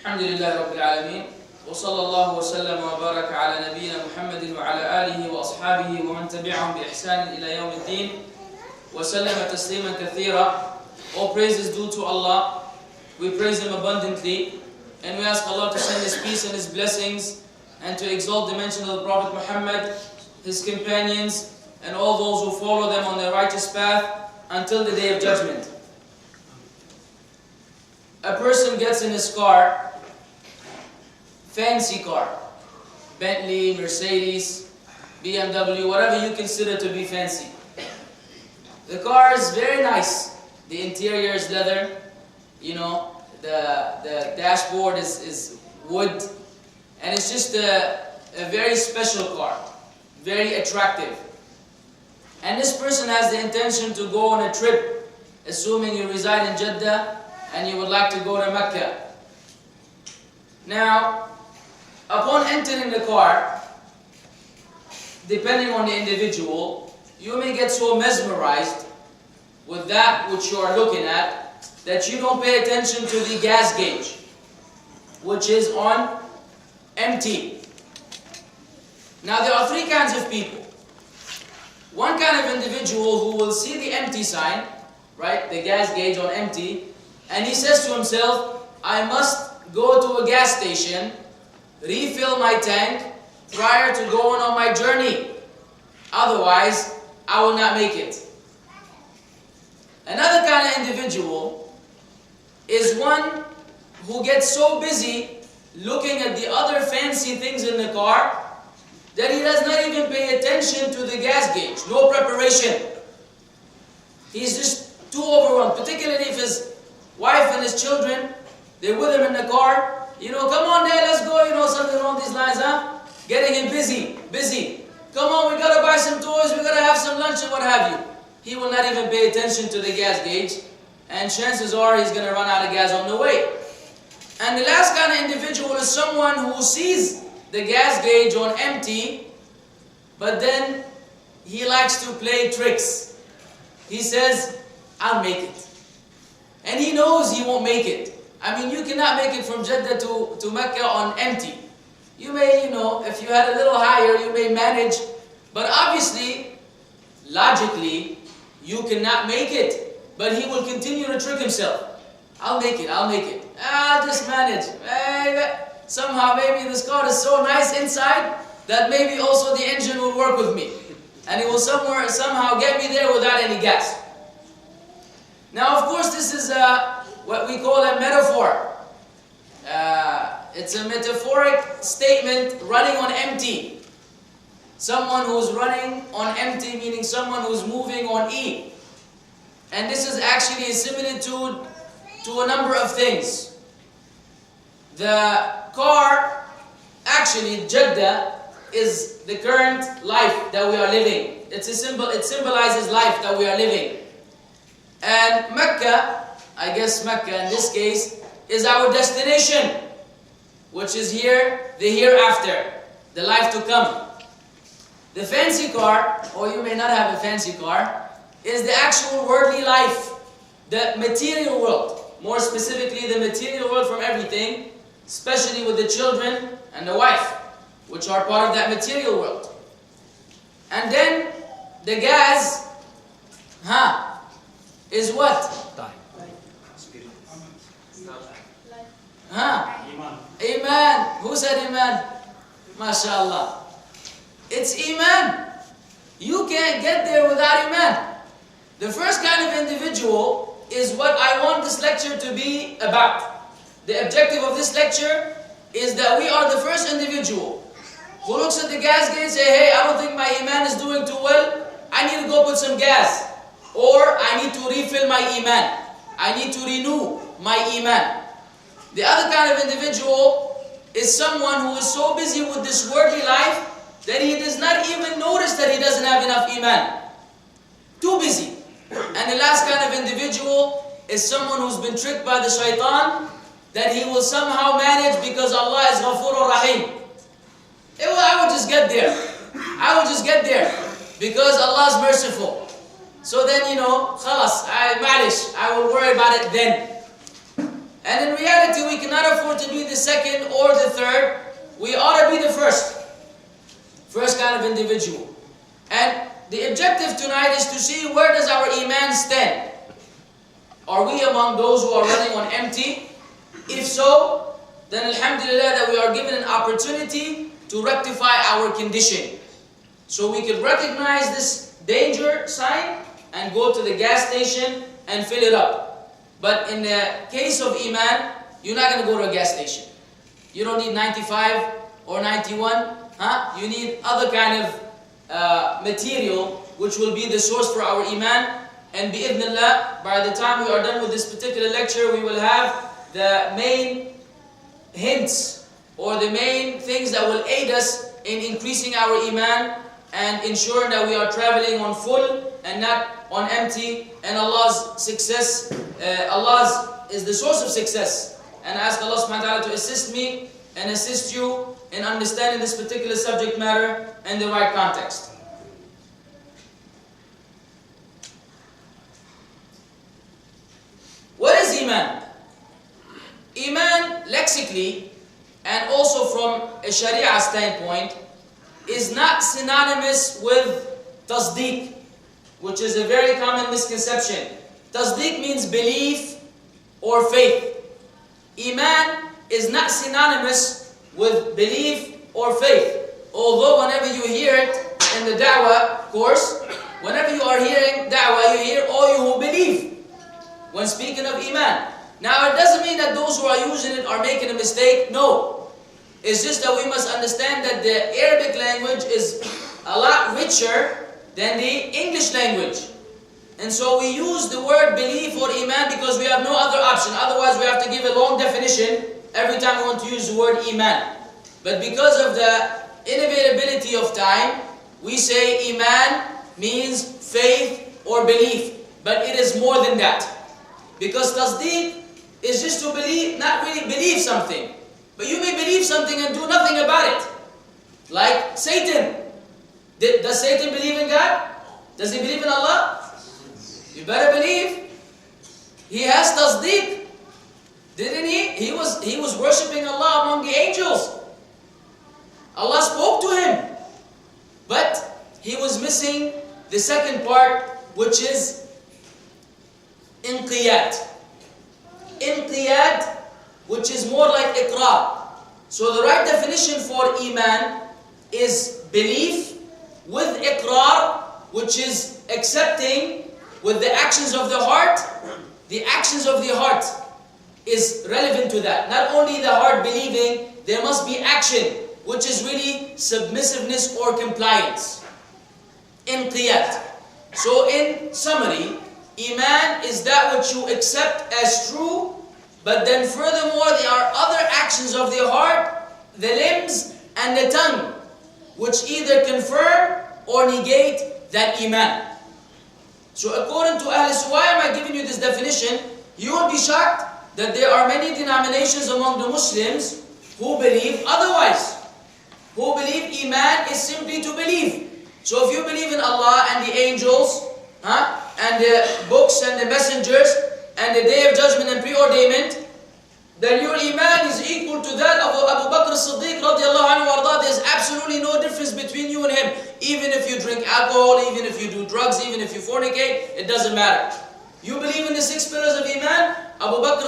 الحمد لله رب العالمين وصلى الله وسلم وبارك على نبينا محمد وعلى آله وأصحابه ومن تبعهم بإحسان إلى يوم الدين وسلم تسليما كثيرا. All praise is due to Allah. We praise Him abundantly and we ask Allah to send His peace and His blessings and to exalt the mention of the Prophet Muhammad, his companions and all those who follow them on their righteous path until the day of judgment. A person gets in his car, fancy car, Bentley, Mercedes, BMW, whatever you consider to be fancy. The car is very nice. The interior is leather, the dashboard is wood, and it's just a very special car, very attractive. And this person has the intention to go on a trip, assuming you reside in Jeddah, and you would like to go to Mecca. Now, upon entering the car, depending on the individual, you may get so mesmerized with that which you are looking at that you don't pay attention to the gas gauge, which is on empty. Now, there are three kinds of people. One kind of individual who will see the empty sign, right, the gas gauge on empty, and he says to himself, I must go to a gas station, refill my tank prior to going on my journey. Otherwise, I will not make it. Another kind of individual is one who gets so busy looking at the other fancy things in the car that he does not even pay attention to the gas gauge, no preparation. He's just too overwhelmed, particularly if his wife and his children, they're with him in the car. Come on Dad, let's go, something along these lines, huh? Getting him busy. Come on, we gotta buy some toys, we gotta have some lunch and what have you. He will not even pay attention to the gas gauge, and chances are he's gonna run out of gas on the way. And the last kind of individual is someone who sees the gas gauge on empty, but then he likes to play tricks. He says, I'll make it. And he knows he won't make it. I mean, you cannot make it from Jeddah to Mecca on empty. You may, if you had a little higher, you may manage. But obviously, logically, you cannot make it. But he will continue to trick himself. I'll make it. I'll just manage. Somehow, maybe this car is so nice inside that maybe also the engine will work with me. And it will somehow get me there without any gas. Now, of course, this is what we call a metaphor. It's a metaphoric statement running on empty. Someone who's running on empty, meaning someone who's moving on E. And this is actually a similitude to a number of things. The car, actually, Jeddah, is the current life that we are living. It's a symbol, it symbolizes life that we are living. And Mecca, I guess Mecca in this case, is our destination, which is here, the hereafter, the life to come. The fancy car, or you may not have a fancy car, is the actual worldly life, the material world. More specifically, the material world from everything, especially with the children and the wife, which are part of that material world. And then the gas, is what? Eemaan. Who said Eemaan? MashaAllah. It's Eemaan. You can't get there without Eemaan. The first kind of individual is what I want this lecture to be about. The objective of this lecture is that we are the first individual who looks at the gas gauge and say, hey, I don't think my Eemaan is doing too well. I need to go put some gas. Or I need to refill my Eemaan. I need to renew my Eemaan. The other kind of individual is someone who is so busy with this worldly life that he does not even notice that he doesn't have enough Eemaan. Too busy. And the last kind of individual is someone who's been tricked by the shaitan that he will somehow manage because Allah is Ghafur Rahim. I will just get there. I will just get there because Allah is merciful. So then, khalas, I will worry about it then. And in reality, we cannot afford to be the second or the third. We ought to be the first kind of individual. And the objective tonight is to see where does our Eemaan stand. Are we among those who are running on empty? If so, then alhamdulillah that we are given an opportunity to rectify our condition. So we could recognize this danger sign and go to the gas station and fill it up. But in the case of Eemaan, you're not going to go to a gas station. You don't need 95 or 91. You need other kind of material which will be the source for our Eemaan. And bi'idhnillah, by the time we are done with this particular lecture, we will have the main hints or the main things that will aid us in increasing our Eemaan and ensuring that we are traveling on full and not on empty. And Allah's success, Allah's is the source of success. And I ask Allah subhanahu wa ta'ala to assist me and assist you in understanding this particular subject matter in the right context. What is Eemaan? Eemaan, lexically, and also from a Sharia standpoint, is not synonymous with tasdeeq, which is a very common misconception. Tasdeeq means belief or faith. Eemaan is not synonymous with belief or faith. Although whenever you hear it in the da'wah course, whenever you are hearing da'wah, you hear all you who believe when speaking of Eemaan. Now it doesn't mean that those who are using it are making a mistake. No. It's just that we must understand that the Arabic language is a lot richer than the English language. And so we use the word belief or Eemaan because we have no other option. Otherwise we have to give a long definition every time we want to use the word Eemaan. But because of the inevitability of time, we say Eemaan means faith or belief. But it is more than that. Because tasdeeq is just to believe, not really believe something. But you may believe something and do nothing about it. Like Satan. Does Satan believe in God? Does he believe in Allah? You better believe. He has tasdeeq. Didn't he? He was worshipping Allah among the angels. Allah spoke to him. But he was missing the second part, which is inqiyad. Inqiyad, which is more like iqrar. So the right definition for Eemaan is belief with iqrar, which is accepting with the actions of the heart. The actions of the heart is relevant to that. Not only the heart believing, there must be action, which is really submissiveness or compliance. Inqiyad. So in summary, Eemaan is that which you accept as true, but then furthermore there are other actions of the heart, the limbs and the tongue, which either confirm or negate that Eemaan. So according to Ahl-Sunnah, why am I giving you this definition? You will be shocked that there are many denominations among the Muslims who believe otherwise. Who believe Eemaan is simply to believe. So if you believe in Allah and the angels, and the books and the messengers and the day of judgment and preordainment, then your Eemaan is equal to that of Abu Bakr as-Siddiq radiallahu anhu warda. There's absolutely no difference between you and him. Even if you drink alcohol, even if you do drugs, even if you fornicate, it doesn't matter. You believe in the 6 pillars of Eemaan, Abu Bakr